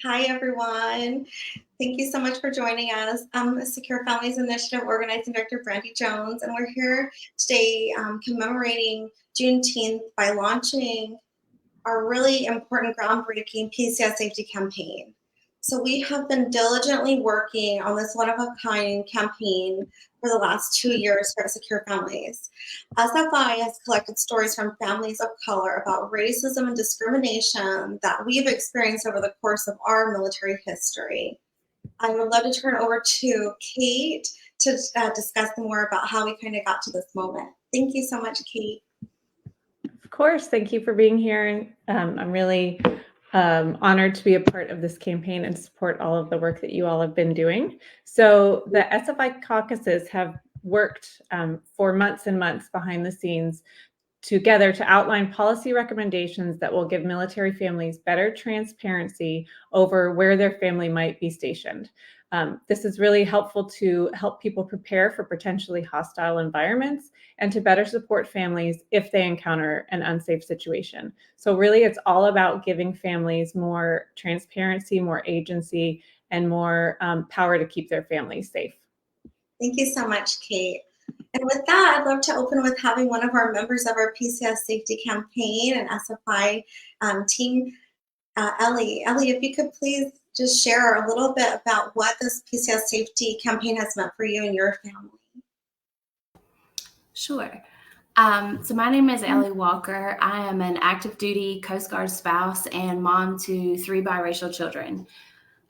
Hi, everyone. Thank you so much for joining us. I'm Secure Families Initiative Organizing Director Brandy Jones, and we're here today commemorating Juneteenth by launching our really important groundbreaking PCS Safety campaign. So we have been diligently working on this one-of-a-kind campaign for the last 2 years here at Secure Families. SFI has collected stories from families of color about racism and discrimination that we've experienced over the course of our military history. I would love to turn over to Kate to discuss more about how we kind of got to this moment. Thank you so much, Kate. Of course, thank you for being here. I'm really honored to be a part of this campaign and support all of the work that you all have been doing. So the SFI caucuses have worked for months and months behind the scenes together to outline policy recommendations that will give military families better transparency over where their family might be stationed. This is really helpful to help people prepare for potentially hostile environments and to better support families if they encounter an unsafe situation. So really, it's all about giving families more transparency, more agency, and more power to keep their families safe. Thank you so much, Kate. And with that, I'd love to open with having one of our members of our PCS Safety campaign and SFI team, Ellie. Ellie, if you could please just share a little bit about what this PCS Safety campaign has meant for you and your family. Sure. So my name is Ellie Walker. I am an active duty Coast Guard spouse and mom to 3 biracial children.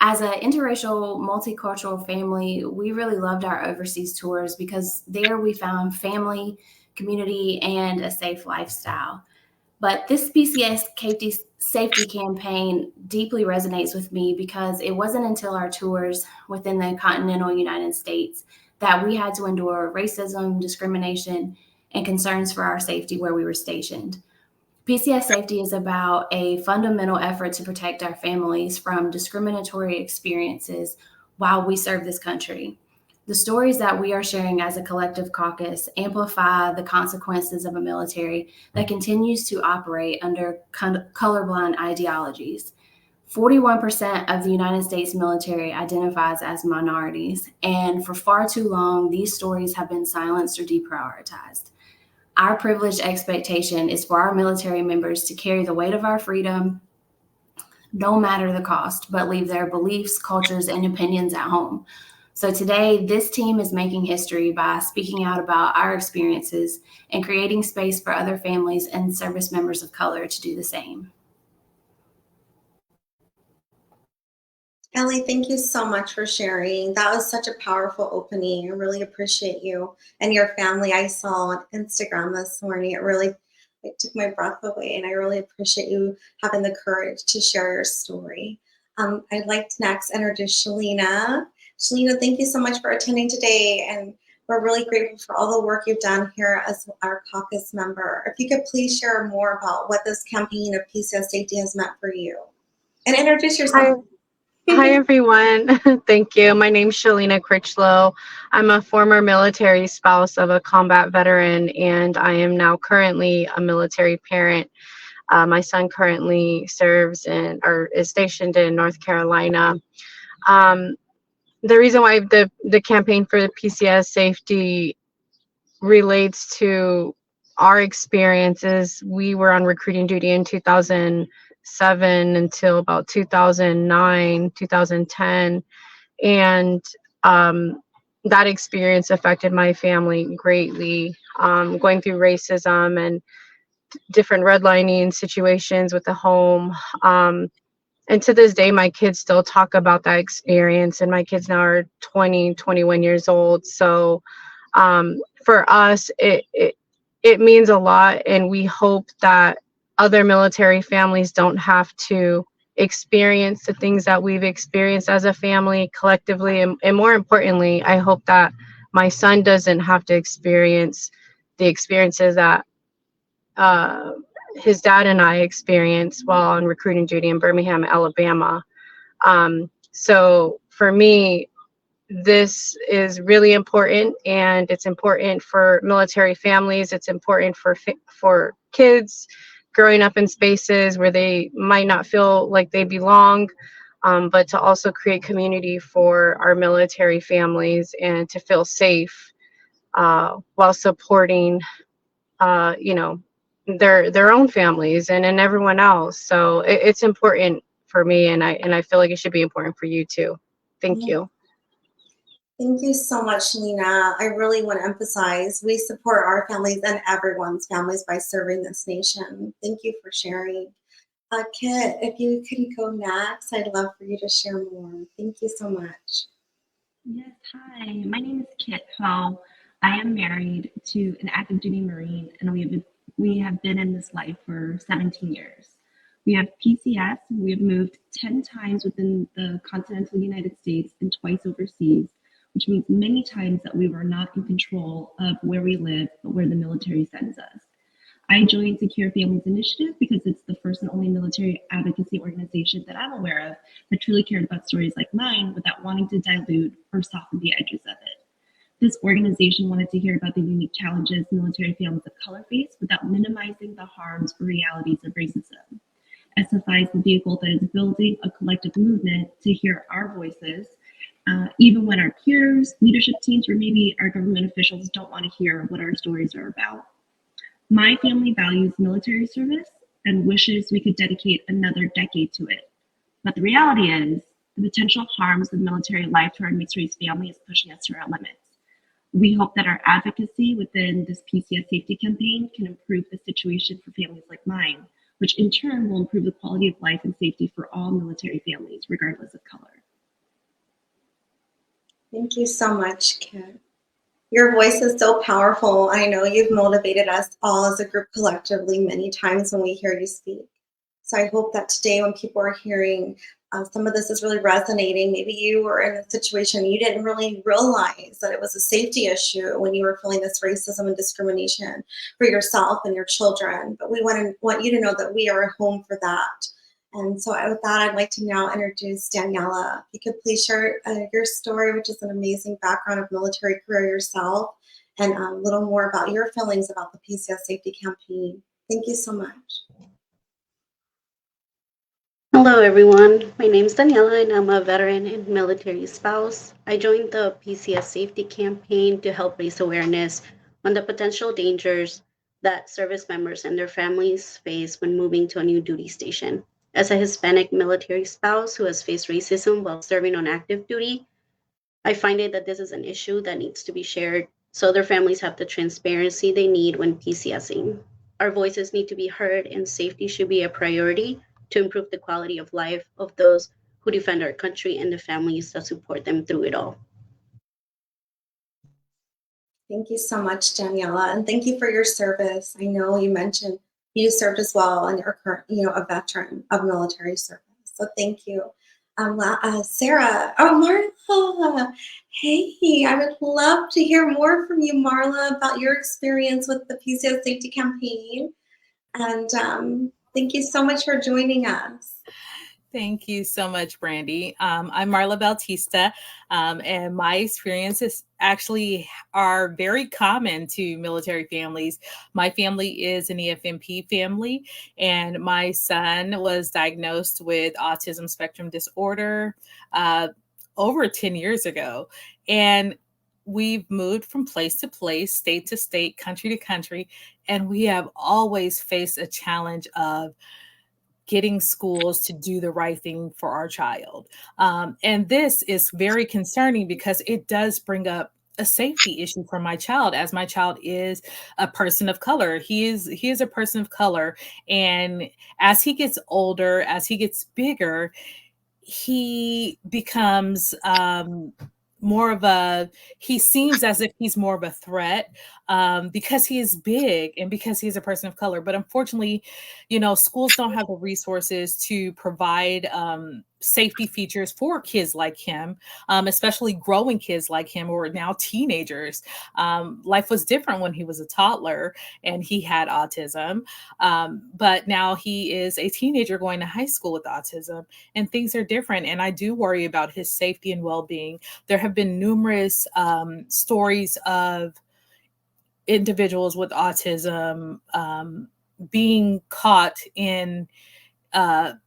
As an interracial, multicultural family, we really loved our overseas tours because there we found family, community, and a safe lifestyle. But this PCS Safety campaign deeply resonates with me because it wasn't until our tours within the continental United States that we had to endure racism, discrimination, and concerns for our safety where we were stationed. PCS Safety is about a fundamental effort to protect our families from discriminatory experiences while we serve this country. The stories that we are sharing as a collective caucus amplify the consequences of a military that continues to operate under colorblind ideologies. 41% of the United States military identifies as minorities, and for far too long, these stories have been silenced or deprioritized. Our privileged expectation is for our military members to carry the weight of our freedom, no matter the cost, but leave their beliefs, cultures, and opinions at home. So today, this team is making history by speaking out about our experiences and creating space for other families and service members of color to do the same. Ellie, thank you so much for sharing. That was such a powerful opening. I really appreciate you and your family. I saw on Instagram this morning. It took my breath away, and I really appreciate you having the courage to share your story. I'd like to next introduce Shalina. Shalina, thank you so much for attending today, and we're really grateful for all the work you've done here as our caucus member. If you could please share more about what this campaign of PCS Safety has meant for you, and introduce yourself. Hi, everyone. Thank you. My name's Shalina Critchlow. I'm a former military spouse of a combat veteran, and I am now currently a military parent. My son currently serves or is stationed in North Carolina. The reason why the campaign for the PCS Safety relates to our experiences, we were on recruiting duty in 2007 until about 2009, 2010. And that experience affected my family greatly, going through racism and different redlining situations with the home. And to this day, my kids still talk about that experience, and my kids now are 20, 21 years old. So for us, it means a lot, and we hope that other military families don't have to experience the things that we've experienced as a family collectively. And more importantly, I hope that my son doesn't have to experience the experiences that his dad and I experienced while on recruiting duty in Birmingham, Alabama. So for me, this is really important, and it's important for military families. It's important for kids growing up in spaces where they might not feel like they belong. but to also create community for our military families and to feel safe while supporting, you know, their own families and everyone else. So it's important for me, and I feel like it should be important for you too. Thank you. Thank you so much, Lena. I really want to emphasize we support our families and everyone's families by serving this nation. Thank you for sharing. Kit, if you could go next, I'd love for you to share more. Thank you so much. Yes, hi. My name is Kit Ho. I am married to an active duty Marine, and we have been in this life for 17 years. We have PCS. We have moved 10 times within the continental United States and twice overseas, which means many times that we were not in control of where we live, but where the military sends us. I joined Secure Families Initiative because it's the first and only military advocacy organization that I'm aware of that truly cared about stories like mine without wanting to dilute or soften the edges of it. This organization wanted to hear about the unique challenges military families of color face without minimizing the harms or realities of racism. SFI is the vehicle that is building a collective movement to hear our voices, even when our peers, leadership teams, or maybe our government officials don't want to hear what our stories are about. My family values military service and wishes we could dedicate another decade to it. But the reality is, the potential harms of military life to our mixed-race family is pushing us to our limits. We hope that our advocacy within this PCS Safety campaign can improve the situation for families like mine, which in turn will improve the quality of life and safety for all military families, regardless of color. Thank you so much, Kit. Your voice is so powerful. I know you've motivated us all as a group collectively many times when we hear you speak. So I hope that today when people are hearing some of this is really resonating. Maybe you were in a situation you didn't really realize that it was a safety issue when you were feeling this racism and discrimination for yourself and your children. But we want you to know that we are a home for that. And so with that, I'd like to now introduce Daniela. If you could please share your story, which is an amazing background of military career yourself, and a little more about your feelings about the PCS Safety campaign. Thank you so much. Hello, everyone. My name is Daniela, and I'm a veteran and military spouse. I joined the PCS Safety campaign to help raise awareness on the potential dangers that service members and their families face when moving to a new duty station. As a Hispanic military spouse who has faced racism while serving on active duty, I find it that this is an issue that needs to be shared so their families have the transparency they need when PCSing. Our voices need to be heard, and safety should be a priority to improve the quality of life of those who defend our country and the families that support them through it all. Thank you so much, Daniela, and thank you for your service. I know you mentioned you served as well and you're current, a veteran of military service. So thank you. Sarah, Marla. Hey, I would love to hear more from you, Marla, about your experience with the PCS Safety campaign. And thank you so much for joining us. Thank you so much, Brandy. I'm Marla Bautista, and my experiences actually are very common to military families. My family is an EFMP family, and my son was diagnosed with autism spectrum disorder over 10 years ago. And we've moved from place to place, state to state, country to country, and we have always faced a challenge of getting schools to do the right thing for our child. And this is very concerning because it does bring up a safety issue for my child, as my child is a person of color. He is a person of color. And as he gets older, as he gets bigger, he becomes he seems as if he's more of a threat because he is big and because he's a person of color. But unfortunately, schools don't have the resources to provide safety features for kids like him, especially growing kids like him or now teenagers. Life was different when he was a toddler and he had autism. But now he is a teenager going to high school with autism, and things are different. And I do worry about his safety and well-being. There have been numerous stories of individuals with autism being caught in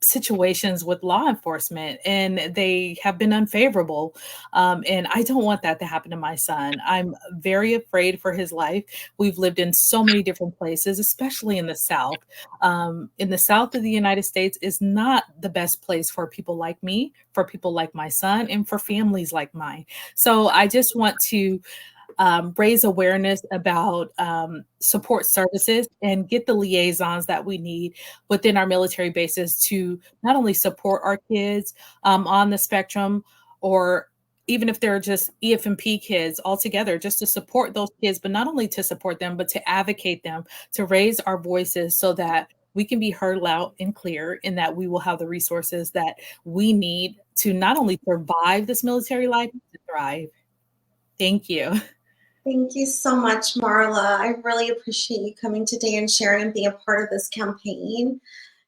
situations with law enforcement, and they have been unfavorable. And I don't want that to happen to my son. I'm very afraid for his life. We've lived in so many different places, especially in the South. In the South of the United States is not the best place for people like me, for people like my son, and for families like mine. So I just want to raise awareness about support services and get the liaisons that we need within our military bases to not only support our kids on the spectrum, or even if they're just EF&P kids altogether, just to support those kids, but not only to support them, but to advocate them, to raise our voices so that we can be heard loud and clear, and that we will have the resources that we need to not only survive this military life, but to thrive. Thank you. Thank you so much, Marla. I really appreciate you coming today and sharing and being a part of this campaign.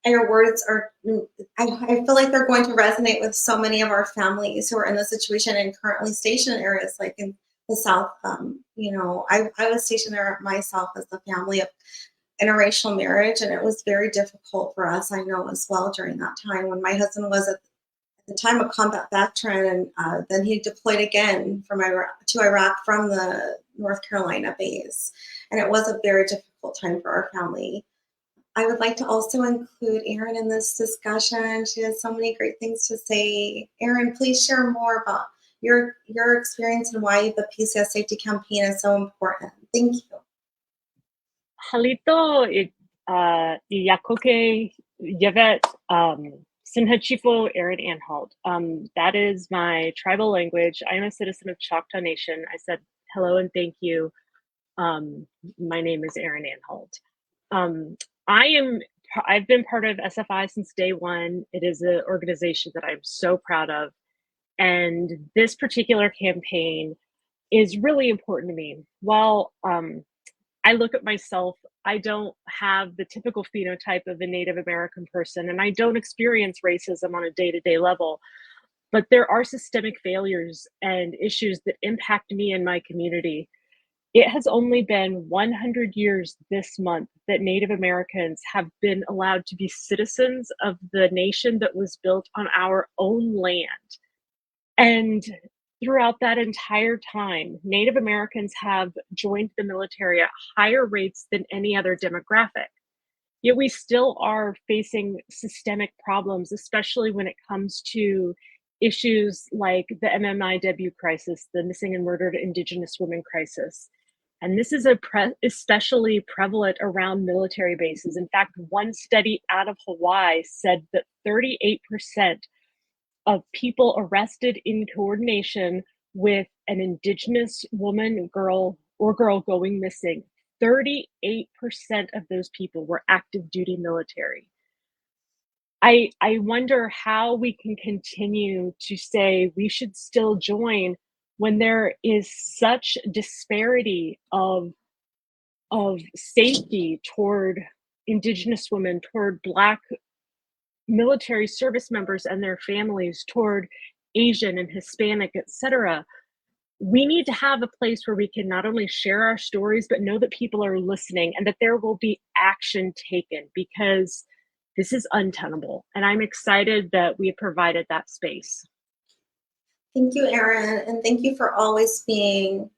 And your words are, I feel like they're going to resonate with so many of our families who are in this situation and currently stationed in areas like in the South. I was stationed there myself as the family of interracial marriage, and it was very difficult for us, I know as well, during that time when my husband was at the time a combat veteran, and then he deployed again to Iraq from the North Carolina base. And it was a very difficult time for our family. I would like to also include Erin in this discussion. She has so many great things to say. Erin, please share more about your experience and why the PCS Safety campaign is so important. Thank you. Halito Yakoke Yavet Sinhachifo Erin Anhalt. That is my tribal language. I am a citizen of Choctaw Nation. I said hello and thank you. My name is Erin Anhalt. I've been part of SFI since day one. It is an organization that I'm so proud of. And this particular campaign is really important to me. While I look at myself, I don't have the typical phenotype of a Native American person, and I don't experience racism on a day-to-day level. But there are systemic failures and issues that impact me and my community. It has only been 100 years this month that Native Americans have been allowed to be citizens of the nation that was built on our own land. And throughout that entire time, Native Americans have joined the military at higher rates than any other demographic. Yet we still are facing systemic problems, especially when it comes to issues like the MMIW crisis, the missing and murdered Indigenous women crisis. And this is especially prevalent around military bases. In fact, one study out of Hawaii said that 38% of people arrested in coordination with an Indigenous woman, girl going missing, 38% of those people were active duty military. I wonder how we can continue to say we should still join when there is such disparity of safety toward Indigenous women, toward Black military service members and their families, toward Asian and Hispanic, etc. We need to have a place where we can not only share our stories, but know that people are listening and that there will be action taken, because this is untenable. And I'm excited that we have provided that space. Thank you, Erin, and thank you for always being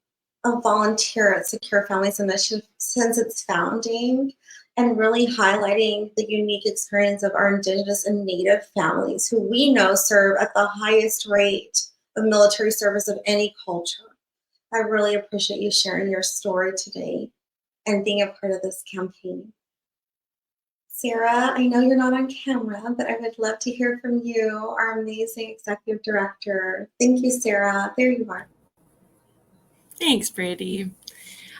a volunteer at Secure Families Initiative since its founding, and really highlighting the unique experience of our Indigenous and Native families, who we know serve at the highest rate of military service of any culture. I really appreciate you sharing your story today and being a part of this campaign. Sarah, I know you're not on camera, but I would love to hear from you, our amazing executive director. Thank you, Sarah. There you are. Thanks, Brandy.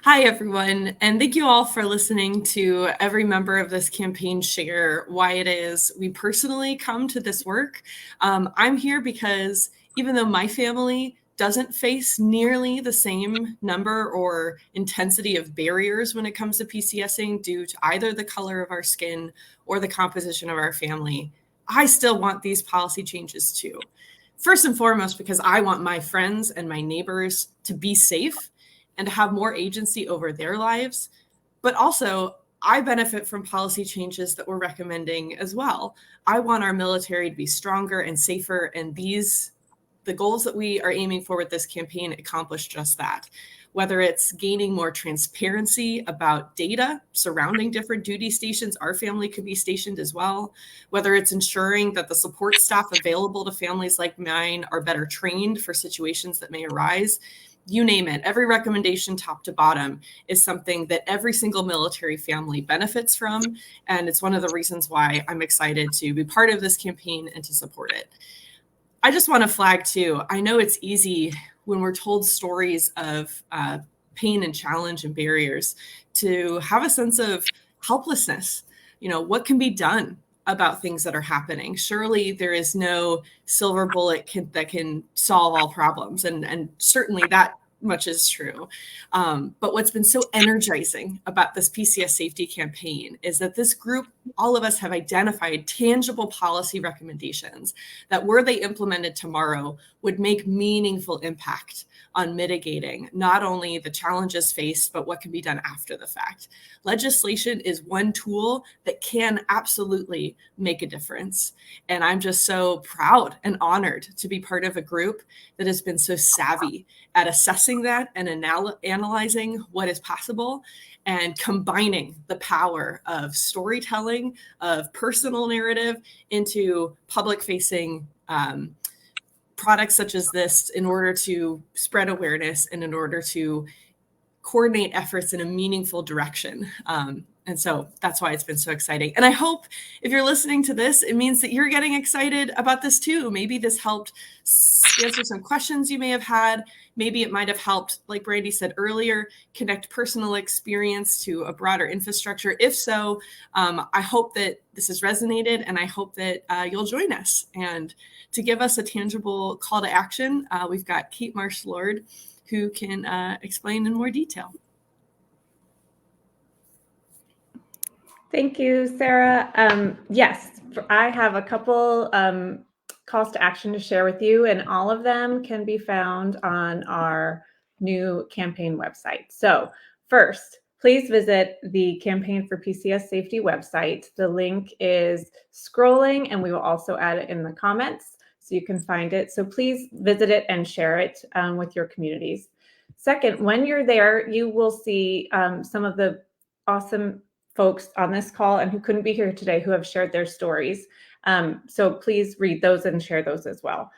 Hi, everyone, and thank you all for listening to every member of this campaign share why it is we personally come to this work. I'm here because even though my family doesn't face nearly the same number or intensity of barriers when it comes to PCSing due to either the color of our skin or the composition of our family, I still want these policy changes too. First and foremost, because I want my friends and my neighbors to be safe and to have more agency over their lives. But also, I benefit from policy changes that we're recommending as well. I want our military to be stronger and safer, and the goals that we are aiming for with this campaign accomplish just that. Whether it's gaining more transparency about data surrounding different duty stations, our family could be stationed as well. Whether it's ensuring that the support staff available to families like mine are better trained for situations that may arise. You name it, every recommendation top to bottom is something that every single military family benefits from. And it's one of the reasons why I'm excited to be part of this campaign and to support it. I just want to flag too, I know it's easy when we're told stories of pain and challenge and barriers to have a sense of helplessness. What can be done about things that are happening? Surely there is no silver bullet that can solve all problems. And certainly that much is true. But what's been so energizing about this PCS Safety campaign is that this group, all of us, have identified tangible policy recommendations that, were they implemented tomorrow, would make meaningful impact on mitigating not only the challenges faced, but what can be done after the fact. Legislation is one tool that can absolutely make a difference. And I'm just so proud and honored to be part of a group that has been so savvy at assessing that and analyzing what is possible and combining the power of storytelling, of personal narrative into public-facing products such as this in order to spread awareness and in order to coordinate efforts in a meaningful direction. And so that's why it's been so exciting. And I hope if you're listening to this, it means that you're getting excited about this too. Maybe this helped answer some questions you may have had. Maybe it might have helped, like Brandy said earlier, connect personal experience to a broader infrastructure. If so, I hope that this has resonated, and I hope that you'll join us. And to give us a tangible call to action, we've got Kate Marsh-Lord, who can explain in more detail. Thank you, Sarah. Yes, I have a couple calls to action to share with you, and all of them can be found on our new campaign website. So first, please visit the Campaign for PCS Safety website. The link is scrolling, and we will also add it in the comments so you can find it. So please visit it and share it with your communities. Second, when you're there, you will see some of the awesome folks on this call and who couldn't be here today who have shared their stories. So please read those and share those as well.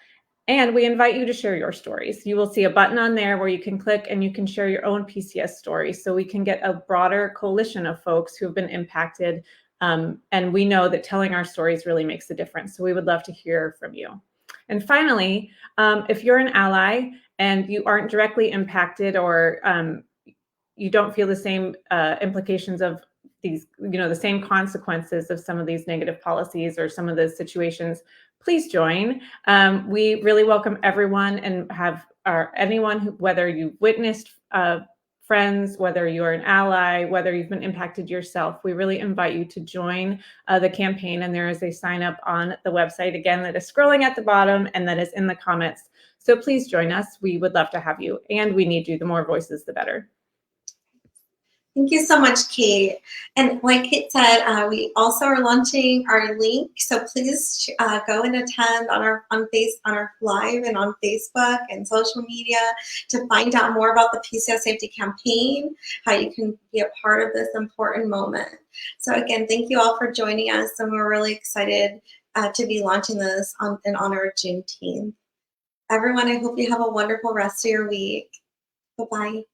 And we invite you to share your stories. You will see a button on there where you can click and you can share your own PCS stories so we can get a broader coalition of folks who have been impacted. And we know that telling our stories really makes a difference. So we would love to hear from you. And finally, if you're an ally and you aren't directly impacted or you don't feel the same implications of these, the same consequences of some of these negative policies or some of those situations, please join. We really welcome everyone and have anyone who, whether you've witnessed friends, whether you're an ally, whether you've been impacted yourself, we really invite you to join the campaign. And there is a sign up on the website, again, that is scrolling at the bottom and that is in the comments. So please join us. We would love to have you, and we need you. The more voices, the better. Thank you so much, Kate. And like Kate said, we also are launching our link, so please go and attend on our live and on Facebook and social media to find out more about the PCS Safety campaign, how you can be a part of this important moment. So again, thank you all for joining us, and we're really excited to be launching this in honor of Juneteenth. Everyone, I hope you have a wonderful rest of your week. Bye-bye.